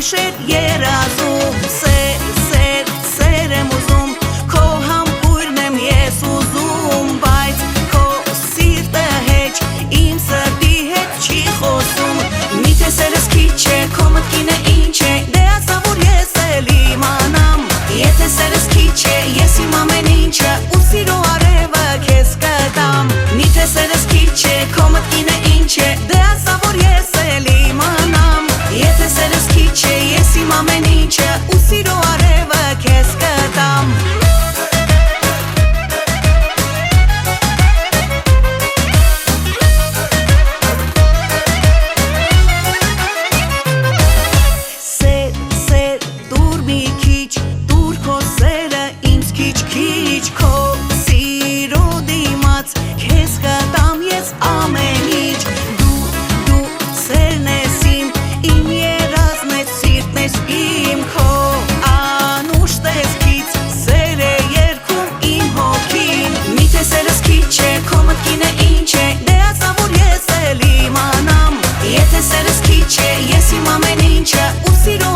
անուշեր երազում Սեր եմ ուզում քո համբույրն եմ ես ուզում բայց քո սիրտը հեչ իմ սրտի հետ չի խոսում Միթե սերս քիչ է քո մտքինը ինչ է դե ասա որ ես էլ իմանամ Եթե սերս քիչ է ես իմ ամեն ինչը ու սիրո արևը քեզ կտամ Միթե սերս քիչ է քո մտքինը ինչ է դե ասա որ ես էլ իմանամ Եթե սերս քիչ է ես իմ ամեն ինչը ու սիրո արևը քեզ կտամ Սեր դուր մի քիչ դուր քո սերը ինձ քիչ քո սիրո դիմաց քեզ կտամ ես ամեն ինչ Դու սերն ես իմ երազն ես սիրտն ես իմ քո անուշ տեսքից սեր է երգում իմ հոգին Միթե սերս քիչ է քո մտքինը ինչ է դե ասա որ ես էլ իմանամ Եթե սերս քիչ է ես իմ ամեն ինչը ու սիրո